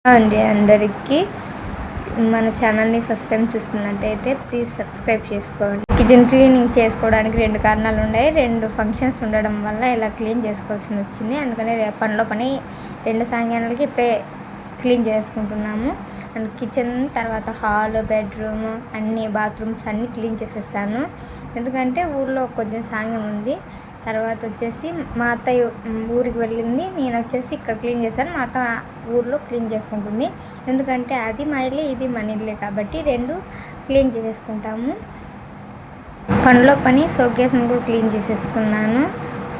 అండి అందరికీ మన ఛానల్ని ఫస్ట్ టైం చూస్తున్నట్టయితే ప్లీజ్ సబ్స్క్రైబ్ చేసుకోండి. కిచెన్ క్లీనింగ్ చేసుకోవడానికి 2 కారణాలు ఉన్నాయి. 2 ఫంక్షన్స్ ఉండడం వల్ల ఇలా క్లీన్ చేసుకోవాల్సి వచ్చింది. అందుకని పనిలో పని 2 సాంగ్యాలకి ఇప్పుడే క్లీన్ చేసుకుంటున్నాము. అండ్ కిచెన్ తర్వాత హాల్, బెడ్రూమ్ అన్ని బాత్రూమ్స్ అన్నీ క్లీన్ చేసేస్తాను. ఎందుకంటే ఊళ్ళో కొంచెం సాంగ్యం ఉంది. తర్వాత వచ్చేసి మా అత్తయ్య ఊరికి వెళ్ళింది, నేను వచ్చేసి ఇక్కడ క్లీన్ చేశాను. మా అత్త ఊర్లో క్లీన్ చేసుకుంటుంది. ఎందుకంటే అది మా ఇల్లే, ఇది మన ఇల్లే కాబట్టి 2 క్లీన్ చేసేసుకుంటాము. పనిలో పని షోకేస్ని కూడా క్లీన్ చేసేసుకున్నాను.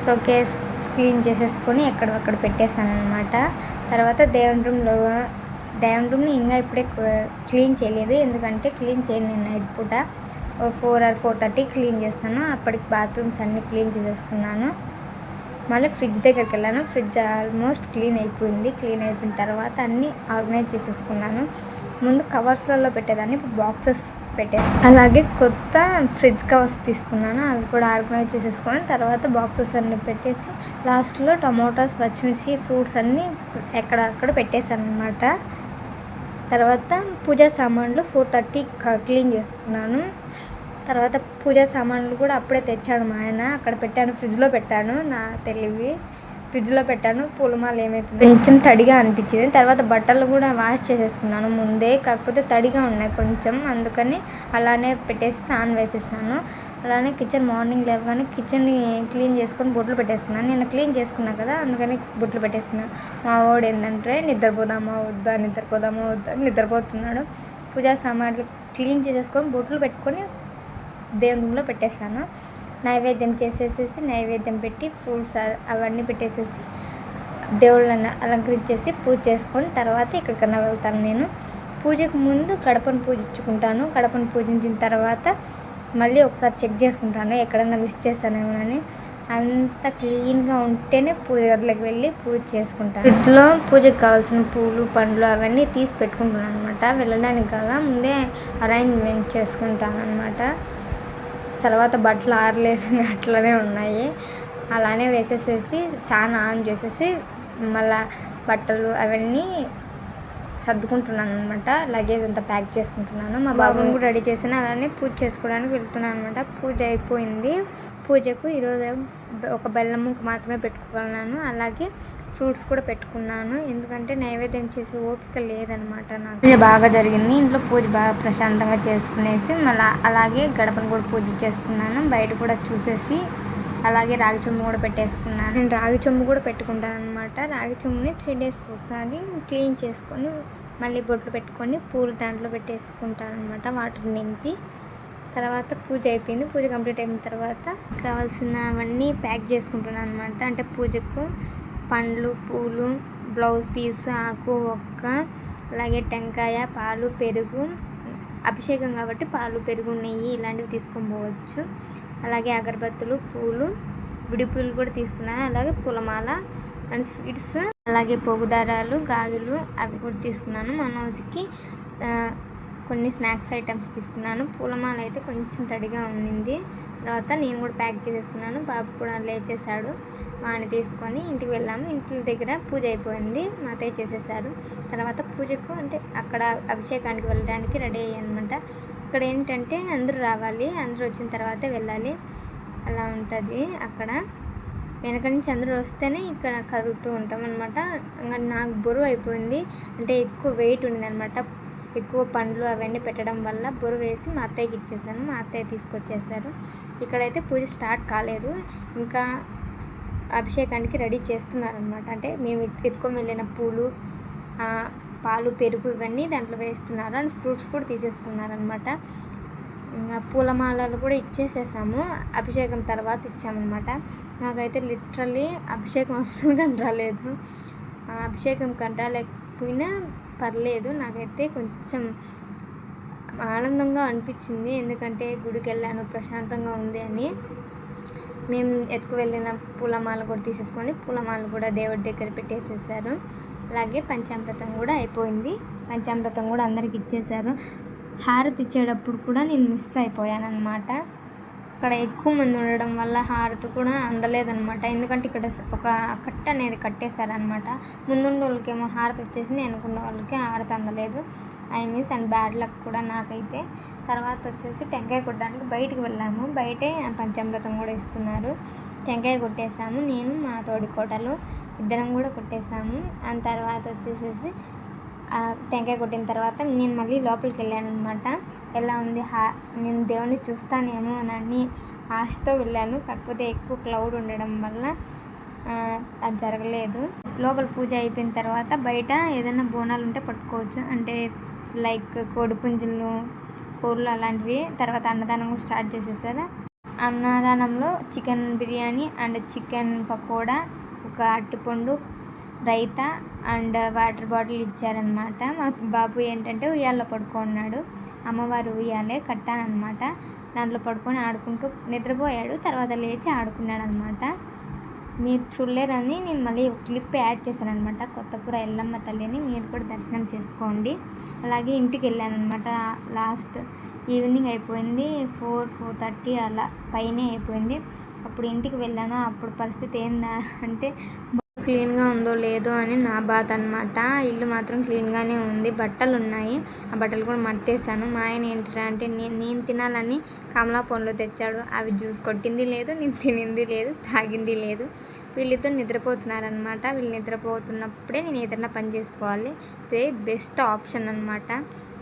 షోకేస్ క్లీన్ చేసేసుకొని ఎక్కడక్కడ పెట్టేస్తాను అనమాట. తర్వాత దేవుని రూమ్ని ఇంకా ఇప్పుడే క్లీన్ చేయలేదు. ఎందుకంటే క్లీన్ చేయను నేను నైట్ పూట 4 or 4:30 క్లీన్ చేస్తాను. అప్పటికి బాత్రూమ్స్ అన్నీ క్లీన్ చేసేసుకున్నాను. మళ్ళీ ఫ్రిడ్జ్ దగ్గరికి వెళ్ళాను. ఫ్రిడ్జ్ ఆల్మోస్ట్ క్లీన్ అయిపోయింది. క్లీన్ అయిపోయిన తర్వాత అన్నీ ఆర్గనైజ్ చేసేసుకున్నాను. ముందు కవర్స్లలో పెట్టేదాన్ని, ఇప్పుడు బాక్సెస్ పెట్టేసుకున్నాను. అలాగే కొత్త ఫ్రిడ్జ్ కవర్స్ తీసుకున్నాను, అవి కూడా ఆర్గనైజ్ చేసేసుకొని తర్వాత బాక్సెస్ అన్నీ పెట్టేసి లాస్ట్లో టమోటాస్, పచ్చిమిర్చి, ఫ్రూట్స్ అన్నీ ఎక్కడక్కడ పెట్టేశాను అనమాట. తర్వాత పూజా సామాన్లు 4:30 క్లీన్ చేసుకున్నాను. తర్వాత పూజా సామాన్లు కూడా అప్పుడే తెచ్చాడు మా ఆయన. అక్కడ పెట్టాను, ఫ్రిడ్జ్లో పెట్టాను. నా తెలివి ఫ్రిడ్జ్లో పెట్టాను. పూలమాల ఏమైపోయింది, కొంచెం తడిగా అనిపించింది. తర్వాత బట్టలు కూడా వాష్ చేసేసుకున్నాను ముందే, కాకపోతే తడిగా ఉన్నాయి కొంచెం, అందుకని అలానే పెట్టేసి ఫ్యాన్ వేసేసాను. అలానే కిచెన్ మార్నింగ్ లేవగానే కిచెన్ని క్లీన్ చేసుకొని బొట్లు పెట్టేసుకున్నాను. నేను క్లీన్ చేసుకున్నాను కదా, అందుకని బొట్లు పెట్టేసుకున్నాను. మా వాడు ఏంటంటే నిద్రపోదామా వద్దా నిద్రపోతున్నాడు. పూజా సామాన్లు క్లీన్ చేసేసుకొని బొట్లు పెట్టుకొని దేవుని రూమ్లో పెట్టేశాను. నైవేద్యం చేసేసేసి నైవేద్యం పెట్టి ఫ్రూట్స్ అవన్నీ పెట్టేసేసి దేవుళ్ళని అలంకరించేసి పూజ చేసుకొని తర్వాత ఎక్కడికన్నా వెళ్తాను. నేను పూజకు ముందు గడపను పూజించుకుంటాను. గడపను పూజించిన తర్వాత మళ్ళీ ఒకసారి చెక్ చేసుకుంటాను ఎక్కడన్నా మిస్ చేస్తానేమోనని. అంత క్లీన్గా ఉంటేనే పూజ గదిలోకి వెళ్ళి పూజ చేసుకుంటాను. ఫ్రిడ్జ్లో పూజకు కావాల్సిన పూలు, పండ్లు అవన్నీ తీసి పెట్టుకుంటున్నాను అనమాట. వెళ్ళడానికి కదా ముందే అరేంజ్మెంట్ చేసుకుంటాను అనమాట. తర్వాత బట్టలు ఆరలేసి అట్లనే ఉన్నాయి, అలానే వేసేసేసి ఫ్యాన్ ఆన్ చేసేసి మళ్ళీ బట్టలు అవన్నీ సర్దుకుంటున్నాను అనమాట. లగేజ్ అంతా ప్యాక్ చేసుకుంటున్నాను. మా బాబుని కూడా రెడీ చేసాను. అలానే పూజ చేసుకోవడానికి వెళ్తున్నాను అనమాట. పూజ అయిపోయింది. పూజకు ఈరోజు ఒక బెల్లం ముక్క మాత్రమే పెట్టుకున్నాను. అలాగే ఫ్రూట్స్ కూడా పెట్టుకున్నాను, ఎందుకంటే నైవేద్యం చేసే ఓపిక లేదనమాట నాకు. పూజ బాగా జరిగింది. ఇంట్లో పూజ బాగా ప్రశాంతంగా చేసుకునేసి మళ్ళీ అలాగే గడపను కూడా పూజ చేసుకున్నాను. బయట కూడా చూసేసి అలాగే రాగి చెంబు కూడా పెట్టేసుకున్నాను. నేను రాగి చెంబు కూడా పెట్టుకుంటాను అనమాట. రాగి చెంబుని 3 daysకి ఒకసారి క్లీన్ చేసుకొని మళ్ళీ బొట్లు పెట్టుకొని పూలు దాంట్లో పెట్టేసుకుంటాను అనమాట, వాటర్ నింపి. తర్వాత పూజ అయిపోయింది. పూజ కంప్లీట్ అయిన తర్వాత కావాల్సినవన్నీ ప్యాక్ చేసుకుంటున్నాను అనమాట. అంటే పూజకు పండ్లు, పూలు, బ్లౌజ్ పీస్, ఆకు, ఒక్క, అలాగే టెంకాయ, పాలు, పెరుగు, అభిషేకం కాబట్టి పాలు, పెరుగు, నెయ్యి ఇలాంటివి తీసుకొని పోవచ్చు. అలాగే అగరబత్తులు, పూలు, విడిపూలు కూడా తీసుకున్నాను. అలాగే పూలమాల అండ్ స్వీట్స్, అలాగే పొగుదారాలు, గాజులు అవి కూడా తీసుకున్నాను. మనోజ్కి కొన్ని స్నాక్స్ ఐటమ్స్ తీసుకున్నాను. పూలమాల అయితే కొంచెం తడిగా ఉండింది. తర్వాత నేను కూడా ప్యాక్ చేసేసుకున్నాను. బాబు కూడా లేచేసాడు, వాడిని తీసుకొని ఇంటికి వెళ్ళాము. ఇంటి దగ్గర పూజ అయిపోయింది, మా అత్తయ్య చేసేసారు. తర్వాత పూజకు అంటే అక్కడ అభిషేకానికి వెళ్ళడానికి రెడీ అయ్యానమాట. ఇక్కడ ఏంటంటే అందరూ రావాలి, అందరూ వచ్చిన తర్వాతే వెళ్ళాలి, అలా ఉంటుంది. అక్కడ వెనక నుంచి అందరూ వస్తేనే ఇక్కడ కదులుతూ ఉంటాం అనమాట. ఇంకా నాకు బరువు అయిపోయింది, అంటే ఎక్కువ వెయిట్ ఉంది అనమాట. ఎక్కువ పండ్లు అవన్నీ పెట్టడం వల్ల బరువు వేసి మా అత్తయ్యకి ఇచ్చేసాను. మా అత్తయ్య తీసుకొచ్చేసారు. ఇక్కడైతే పూజ స్టార్ట్ కాలేదు, ఇంకా అభిషేకానికి రెడీ చేస్తున్నారనమాట. అంటే మేము ఎత్తుకొని వెళ్ళిన పూలు, పాలు, పెరుగు ఇవన్నీ దాంట్లో వేస్తున్నారు. అండ్ ఫ్రూట్స్ కూడా తీసేసుకున్నారనమాట. ఇంకా పూలమాలలు కూడా ఇచ్చేసేసాము. అభిషేకం తర్వాత ఇచ్చామన్నమాట. నాకైతే లిటరల్లీ అభిషేకం అస్సలు రాలేదు. అభిషేకం కంట లేకపోయినా పర్లేదు, నాకైతే కొంచెం ఆనందంగా అనిపించింది. ఎందుకంటే గుడికి వెళ్ళాను, ప్రశాంతంగా ఉంది అని. మేము ఎత్తుకు వెళ్ళిన పూలమాల కూడా తీసేసుకొని పూలమాల కూడా దేవుడి దగ్గర పెట్టేసేసారు. అలాగే పంచామృతం కూడా అయిపోయింది. పంచామృతం కూడా అందరికి ఇచ్చేసారు. హారతి ఇచ్చేటప్పుడు కూడా నేను మిస్ అయిపోయాను అనమాట. అక్కడ ఎక్కువ మంది ఉండడం వల్ల హారతి కూడా అందలేదనమాట. ఎందుకంటే ఇక్కడ ఒక కట్ట అనేది కట్టేశారనమాట. ముందుండే వాళ్ళకేమో హారతి వచ్చేసింది, అనుకున్న వాళ్ళకి హారతి అందలేదు. I miss and bad luck కూడా నాకైతే. తర్వాత వచ్చేసి టెంకాయ కొట్టడానికి బయటికి వెళ్ళాము. బయటే పంచామృతం కూడా ఇస్తున్నారు. టెంకాయ కొట్టేసాము, నేను మా తోడికోడలు ఇద్దరం కూడా కొట్టేసాము. అండ్ తర్వాత వచ్చేసేసి టెంకాయ కొట్టిన తర్వాత నేను మళ్ళీ లోపలికి వెళ్ళాను అనమాట. ఎలా ఉంది నేను దేవుణ్ణి చూస్తానేమో అని ఆశతో వెళ్ళాను. కాకపోతే ఎక్కువ క్లౌడ్ ఉండడం వల్ల అది జరగలేదు. లోపల పూజ అయిపోయిన తర్వాత బయట ఏదైనా బోనాలు ఉంటే పట్టుకోవచ్చు, అంటే లైక్ కోడిపుంజులు, కోళ్ళు అలాంటివి. తర్వాత అన్నదానం కూడా స్టార్ట్ చేసేసారు. అన్నదానంలో chicken biryani and chicken pakoda, ఒక అరటిపండు, రైతా అండ్ వాటర్ బాటిల్ ఇచ్చారనమాట. మా బాబు ఏంటంటే ఉయ్యాల్లో పడుకున్నాడు. అమ్మవారు ఉయ్యాలే కట్టానమాట. దాంట్లో పడుకొని ఆడుకుంటూ నిద్రపోయాడు. తర్వాత లేచి ఆడుకున్నాడు అనమాట. మీరు చూడలేరని నేను మళ్ళీ క్లిప్ యాడ్ చేశాను అనమాట. కొత్తపుర ఎల్లమ్మ తల్లిని మీరు కూడా దర్శనం చేసుకోండి. అలాగే ఇంటికి వెళ్ళాను అనమాట. లాస్ట్ ఈవినింగ్ అయిపోయింది, 4:30 అలా పైనే అయిపోయింది. అప్పుడు ఇంటికి వెళ్ళాను. అప్పుడు పరిస్థితి ఏందా అంటే క్లీన్గా ఉందో లేదో అని నా బాధ అనమాట. ఇల్లు మాత్రం క్లీన్గానే ఉంది. బట్టలు ఉన్నాయి, ఆ బట్టలు కూడా మట్టేశాను. మా ఆయన ఏంటంటే అంటే నేను తినాలని కమలా పండ్లు తెచ్చాడు. అవి జ్యూస్ కొట్టింది లేదు, నేను తినింది లేదు, తాగింది లేదు. వీళ్ళిద్దరు నిద్రపోతున్నారనమాట. వీళ్ళు నిద్రపోతున్నప్పుడే నేను ఏదైనా పని చేసుకోవాలి. ఇదే బెస్ట్ ఆప్షన్ అనమాట.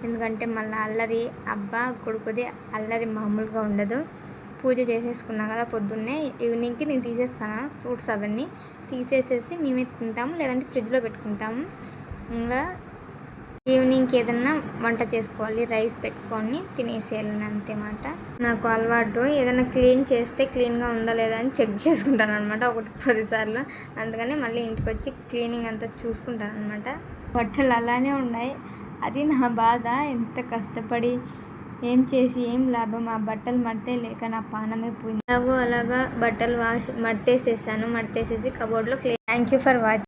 ఎందుకంటే మళ్ళీ అల్లరి అబ్బా కొడుకుది అల్లరి మామూలుగా ఉండదు. పూజ చేసేసుకున్నా కదా పొద్దున్నే. ఈవినింగ్కి నేను తీసేస్తాను ఫ్రూట్స్ అవన్నీ తీసేసేసి మేమే తింటాము, లేదంటే ఫ్రిడ్జ్లో పెట్టుకుంటాము. ఇంకా ఈవినింగ్కి ఏదన్నా వంట చేసుకోవాలి, రైస్ పెట్టుకొని తినేసేయాలని అంతేమాట. నాకు అలవాటు ఏదైనా క్లీన్ చేస్తే క్లీన్గా ఉందా లేదా అని చెక్ చేసుకుంటాను అనమాట, 1-10 సార్లు. అందుకని మళ్ళీ ఇంటికి వచ్చి క్లీనింగ్ అంతా చూసుకుంటాను అనమాట. బట్టలు అలానే ఉన్నాయి, అది నా బాధ. ఎంత కష్టపడి ఏం చేసి ఏం లాభం, ఆ బట్టలు మడితే లేక నా పానమే పోయింది. అలాగా బట్టలు మడతేసేసాను. మడతేసేసి కబోర్డ్లో థ్యాంక్ యూ ఫర్ వాచింగ్.